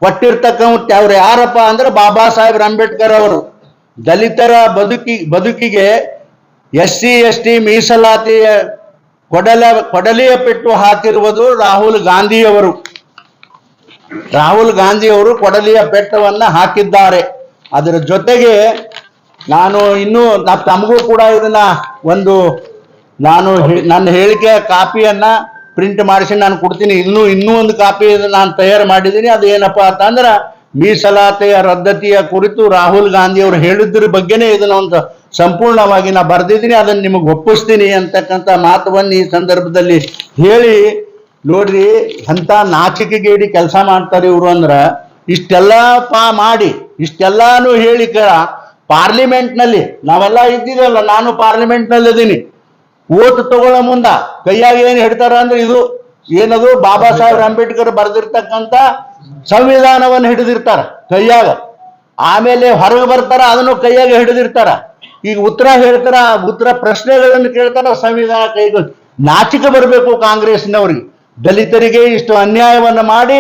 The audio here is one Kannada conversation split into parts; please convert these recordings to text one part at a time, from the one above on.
ಕೊಟ್ಟಿರ್ತಕ್ಕಂಥ ಅವ್ರು ಯಾರಪ್ಪ ಅಂದ್ರೆ ಬಾಬಾ ಸಾಹೇಬ್ ಅಂಬೇಡ್ಕರ್ ಅವರು. ದಲಿತರ ಬದುಕಿಗೆ SC ST ಮೀಸಲಾತಿಯ ಕೊಡಲಿಯ ಪೆಟ್ಟು ಹಾಕಿರುವುದು ರಾಹುಲ್ ಗಾಂಧಿಯವರು. ರಾಹುಲ್ ಗಾಂಧಿಯವರು ಕೊಡಲಿಯ ಪೆಟ್ಟವನ್ನ ಹಾಕಿದ್ದಾರೆ. ಅದರ ಜೊತೆಗೆ ನಾನು ಇನ್ನೂ ತಮಗೂ ಕೂಡ ಇದನ್ನ ನನ್ನ ಹೇಳಿಕೆಯ ಕಾಪಿಯನ್ನ ಪ್ರಿಂಟ್ ಮಾಡಿಸಿ ನಾನು ಕೊಡ್ತೀನಿ. ಇನ್ನೂ ಒಂದು ಕಾಪಿ ನಾನು ತಯಾರು ಮಾಡಿದ್ದೀನಿ. ಅದು ಏನಪ್ಪಾ ಅಂತಂದ್ರೆ ಮೀಸಲಾತಿಯ ರದ್ದತಿಯ ಕುರಿತು ರಾಹುಲ್ ಗಾಂಧಿ ಅವರು ಹೇಳಿದ್ರ ಬಗ್ಗೆನೇ ಇದನ್ನ ಒಂದು ಸಂಪೂರ್ಣವಾಗಿ ನಾ ಬರೆದಿದ್ದೀನಿ. ಅದನ್ನ ನಿಮಗೆ ಒಪ್ಪಿಸ್ತೀನಿ ಅಂತಕ್ಕಂಥ ಮಾತುವನ್ನು ಈ ಸಂದರ್ಭದಲ್ಲಿ ಹೇಳಿ, ನೋಡ್ರಿ ಅಂತ ನಾಚಿಕೆಗೇಡಿ ಕೆಲಸ ಮಾಡ್ತಾರೆ ಇವರು. ಅಂದ್ರ ಇಷ್ಟೆಲ್ಲ ಮಾಡಿ ಇಷ್ಟೆಲ್ಲಾನು ಹೇಳಿ ಪಾರ್ಲಿಮೆಂಟ್ನಲ್ಲಿ ನಾವೆಲ್ಲ ಇದ್ದಿದ್ದಲ್ಲ, ನಾನು ಪಾರ್ಲಿಮೆಂಟ್ನಲ್ಲಿ ಇದ್ದೀನಿ. ಓಟ್ ತಗೊಳ್ಳೋ ಮುಂದ ಕೈಯಾಗ ಏನು ಹಿಡ್ತಾರ ಅಂದ್ರೆ ಇದು ಏನದು ಬಾಬಾ ಸಾಹೇಬ್ ಅಂಬೇಡ್ಕರ್ ಬರೆದಿರ್ತಕ್ಕಂಥ ಸಂವಿಧಾನವನ್ನು ಹಿಡಿದಿರ್ತಾರ ಕೈಯಾಗ. ಆಮೇಲೆ ಹೊರಗೆ ಬರ್ತಾರ, ಅದನ್ನು ಕೈಯಾಗ ಹಿಡಿದಿರ್ತಾರ. ಈಗ ಉತ್ತರ ಹೇಳ್ತಾರ, ಉತ್ತರ ಪ್ರಶ್ನೆಗಳನ್ನು ಕೇಳ್ತಾರ, ಸಂವಿಧಾನ ಕೈಗೆ. ನಾಚಿಕೆ ಬರಬೇಕು ಕಾಂಗ್ರೆಸ್ನವ್ರಿಗೆ. ದಲಿತರಿಗೆ ಇಷ್ಟು ಅನ್ಯಾಯವನ್ನು ಮಾಡಿ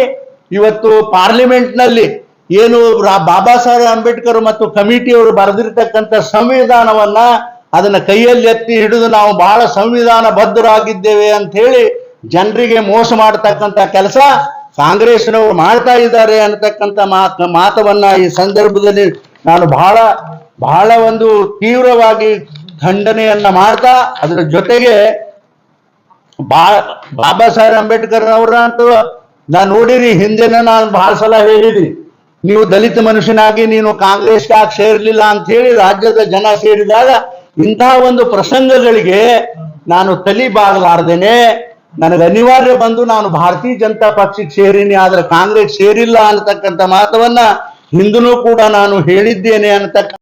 ಇವತ್ತು ಪಾರ್ಲಿಮೆಂಟ್ನಲ್ಲಿ ಏನು ಬಾಬಾ ಸಾಹೇಬ್ ಅಂಬೇಡ್ಕರ್ ಮತ್ತು ಕಮಿಟಿಯವರು ಬರೆದಿರ್ತಕ್ಕಂಥ ಸಂವಿಧಾನವನ್ನ ಅದನ್ನ ಕೈಯಲ್ಲಿ ಎತ್ತಿ ಹಿಡಿದು ನಾವು ಬಹಳ ಸಂವಿಧಾನ ಬದ್ಧರಾಗಿದ್ದೇವೆ ಅಂತ ಹೇಳಿ ಜನರಿಗೆ ಮೋಸ ಮಾಡತಕ್ಕಂಥ ಕೆಲಸ ಕಾಂಗ್ರೆಸ್ನವರು ಮಾಡ್ತಾ ಇದ್ದಾರೆ ಅನ್ನತಕ್ಕಂಥ ಮಾತವನ್ನ ಈ ಸಂದರ್ಭದಲ್ಲಿ ನಾನು ಬಹಳ ಒಂದು ತೀವ್ರವಾಗಿ ಖಂಡನೆಯನ್ನ ಮಾಡ್ತಾ, ಅದರ ಜೊತೆಗೆ ಬಾಬಾ ಸಾಹೇಬ್ ಅಂಬೇಡ್ಕರ್ ಅವರಂತೂ ನಾನು ನೋಡಿರಿ, ಹಿಂದೆನ ನಾನು ಬಹಳ ಸಲ ಹೇಳಿದ್ದೀನಿ, ನೀವು ದಲಿತ ಮನುಷ್ಯನಾಗಿ ನೀನು ಕಾಂಗ್ರೆಸ್ಗೆ ಯಾಕೆ ಸೇರ್ಲಿಲ್ಲ ಅಂತ ಹೇಳಿ ರಾಜ್ಯದ ಜನ ಸೇರಿದಾಗ ಇಂತಹ ಒಂದು ಪ್ರಸಂಗಗಳಿಗೆ ನಾನು ತಲೆ ಬಾಗಲಾರ್ದೇನೆ ನನಗೆ ಅನಿವಾರ್ಯ ಬಂದು ನಾನು ಭಾರತೀಯ ಜನತಾ ಪಕ್ಷಕ್ಕೆ ಸೇರಿನಿ, ಆದ್ರೆ ಕಾಂಗ್ರೆಸ್ ಸೇರಿಲ್ಲ ಅನ್ನತಕ್ಕಂಥ ಮಾತವನ್ನ ಹಿಂದೂ ಕೂಡ ನಾನು ಹೇಳಿದ್ದೇನೆ ಅನ್ನತಕ್ಕ